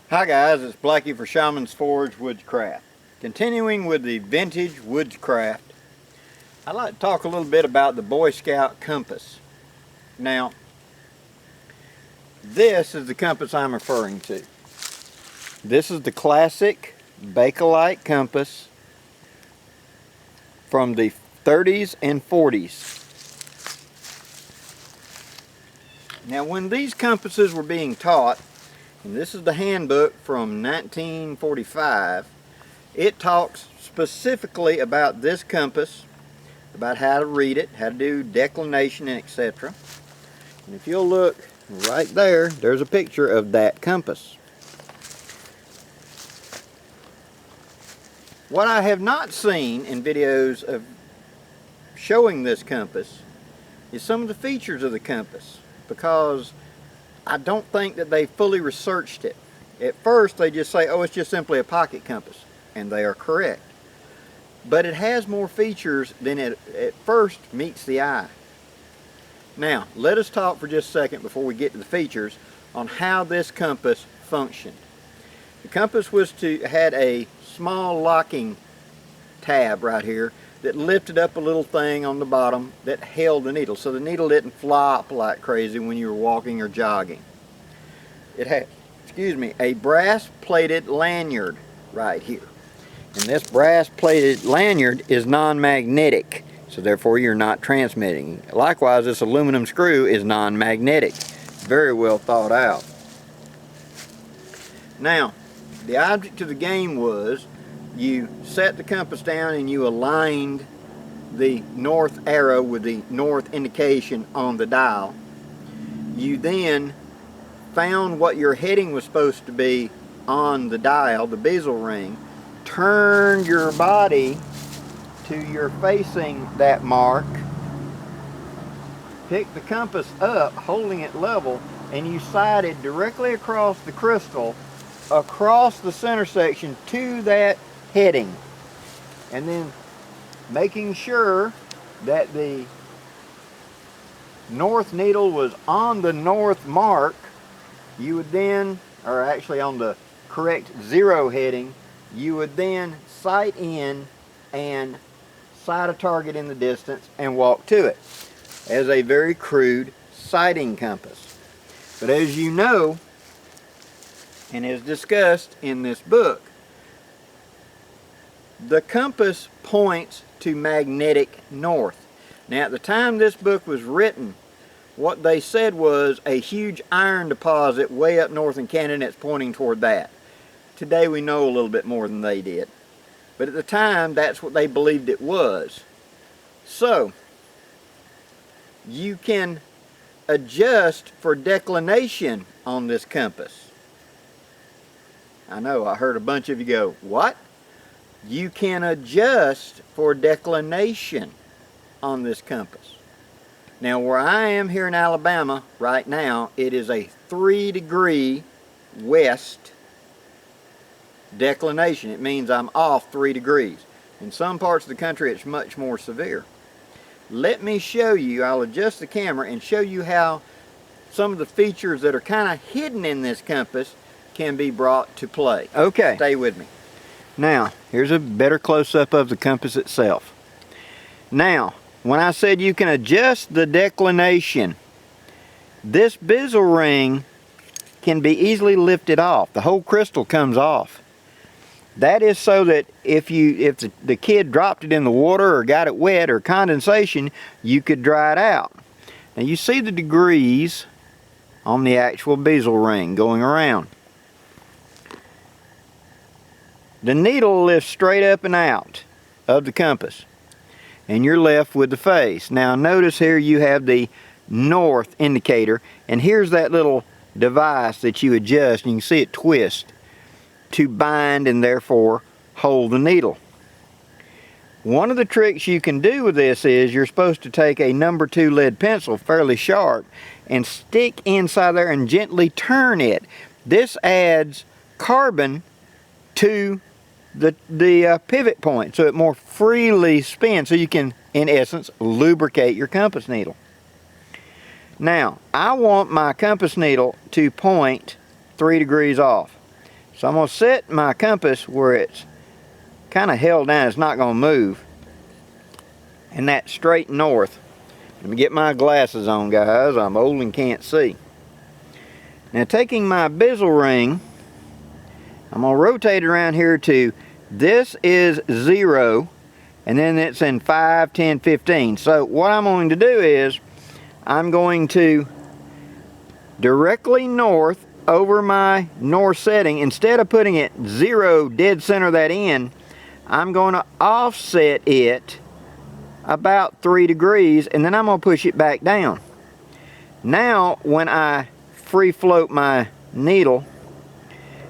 Hi guys, it's Blackie for Shaman's Forge Woodscraft. Continuing with the vintage Woodscraft, I'd like to talk a little bit about the Boy Scout compass. Now, this is the compass I'm referring to. This is the classic Bakelite compass from the 30s and 40s. Now, when these compasses were being taught, and this is the handbook from 1945. It talks specifically about this compass, about how to read it, how to do declination, and etc. And if you'll look right there, there's a picture of that compass. What I have not seen in videos of showing this compass is some of the features of the compass, because I don't think that they fully researched it. At first they just say, oh, it's just simply a pocket compass, and they are correct. But it has more features than it at first meets the eye. Now, let us talk for just a second before we get to the features on how this compass functioned. The compass had a small locking tab right here that lifted up a little thing on the bottom that held the needle, so the needle didn't flop like crazy when you were walking or jogging. It had, a brass plated lanyard right here, and this brass plated lanyard is non-magnetic, so therefore you're not transmitting. Likewise, this aluminum screw is non-magnetic. Very well thought out. Now, the object of the game was you set the compass down and you aligned the north arrow with the north indication on the dial. You then found what your heading was supposed to be on the dial, the bezel ring, turned your body to your facing that mark, picked the compass up, holding it level, and you sighted directly across the crystal, across the center section to that heading, and then making sure that the north needle was on the north mark, you would then, or actually on the correct zero heading, you would then sight in and sight a target in the distance and walk to it, as a very crude sighting compass. But as you know, and as discussed in this book, the compass points to magnetic north. Now, at the time this book was written, what they said was a huge iron deposit way up north in Canada, and it's pointing toward that. Today we know a little bit more than they did, but at the time that's what they believed it was. So you can adjust for declination on this compass. I know, I heard a bunch of you go, what? You can adjust for declination on this compass. Now, where I am here in Alabama right now, it is a 3-degree west declination. It means I'm off 3 degrees. In some parts of the country it's much more severe. Let me show you, I'll adjust the camera and show you how some of the features that are kind of hidden in this compass can be brought to play. Okay, stay with me. Now, here's a better close-up of the compass itself. Now, when I said you can adjust the declination, this bezel ring can be easily lifted off. The whole crystal comes off. That is so that if the kid dropped it in the water or got it wet or condensation, you could dry it out. Now you see the degrees on the actual bezel ring going around. The needle lifts straight up and out of the compass, and you're left with the face. Now notice here you have the north indicator, and here's that little device that you adjust, and you can see it twist to bind and therefore hold the needle. One of the tricks you can do with this is you're supposed to take a number 2 lead pencil, fairly sharp, and stick inside there and gently turn it. This adds carbon to the pivot point, so it more freely spins, so you can, in essence, lubricate your compass needle. Now, I want my compass needle to point 3 degrees off. So I'm going to set my compass where it's kind of held down, it's not going to move, and that's straight north. Let me get my glasses on, guys. I'm old and can't see. Now, taking my bezel ring, I'm going to rotate it around here to, this is 0, and then it's in 5, 10, 15. So what I'm going to do is, I'm going to directly north over my north setting. Instead of putting it 0 dead center of that end, I'm going to offset it about 3 degrees, and then I'm going to push it back down. Now when I free float my needle,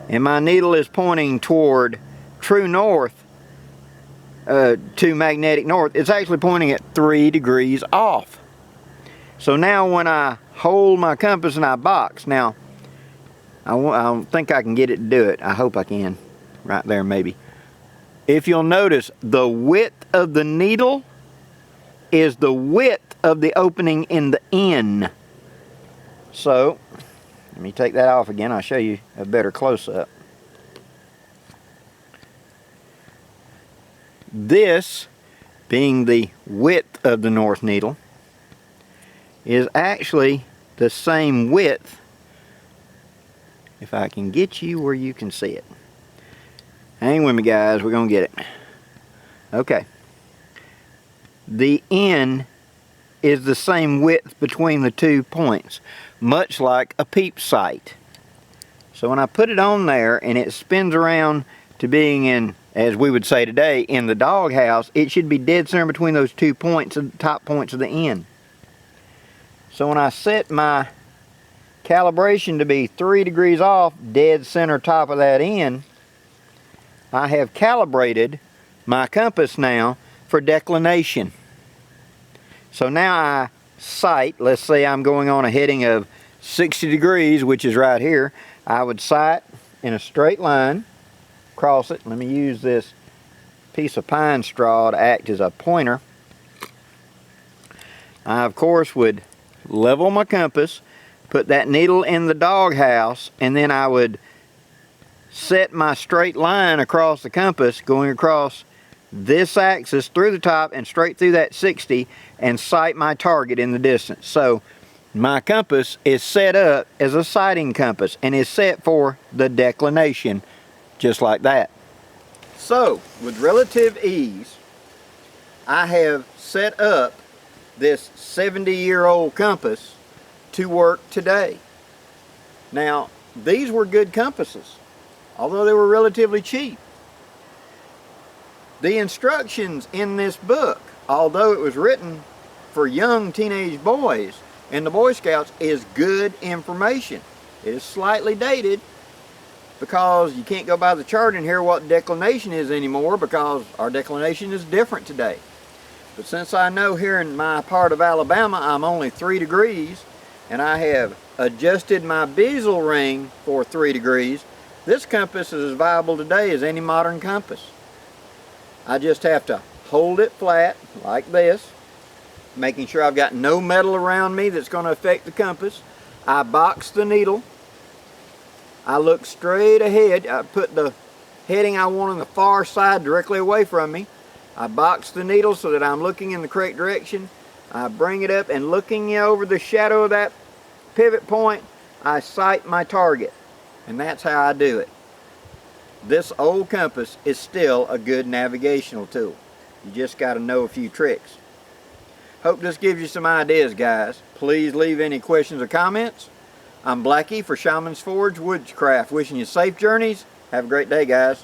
and my needle is pointing toward true north, to magnetic north, it's actually pointing at 3 degrees off. So now when I hold my compass and I box, now I don't think I can get it to do it. I hope I can. Right there maybe. If you'll notice, the width of the needle is the width of the opening in the N. So let me take that off again. I'll show you a better close-up. This, being the width of the north needle, is actually the same width, if I can get you where you can see it. Hang with me, guys, we're gonna get it. Okay. The N is the same width between the 2 points, much like a peep sight. So when I put it on there and it spins around to being in, as we would say today, in the doghouse, it should be dead center between those 2 points, the top points of the N. So when I set my calibration to be 3 degrees off, dead center top of that N, I have calibrated my compass now for declination. So now I sight, let's say I'm going on a heading of 60 degrees, which is right here. I would sight in a straight line, cross it. Let me use this piece of pine straw to act as a pointer. I, of course, would level my compass, put that needle in the doghouse, and then I would set my straight line across the compass, going across this axis through the top and straight through that 60, and sight my target in the distance. So my compass is set up as a sighting compass and is set for the declination, just like that. So with relative ease, I have set up this 70-year-old compass to work today. Now, these were good compasses, although they were relatively cheap. The instructions in this book, although it was written for young teenage boys and the Boy Scouts, is good information. It is slightly dated because you can't go by the chart and hear what declination is anymore, because our declination is different today. But since I know here in my part of Alabama I'm only 3 degrees, and I have adjusted my bezel ring for 3 degrees, this compass is as viable today as any modern compass. I just have to hold it flat like this, making sure I've got no metal around me that's going to affect the compass. I box the needle. I look straight ahead. I put the heading I want on the far side directly away from me. I box the needle so that I'm looking in the correct direction. I bring it up, and looking over the shadow of that pivot point, I sight my target. And that's how I do it. This old compass is still a good navigational tool. You just got to know a few tricks. Hope this gives you some ideas, guys. Please leave any questions or comments. I'm Blackie for Shaman's Forge Woodscraft, wishing you safe journeys. Have a great day, guys.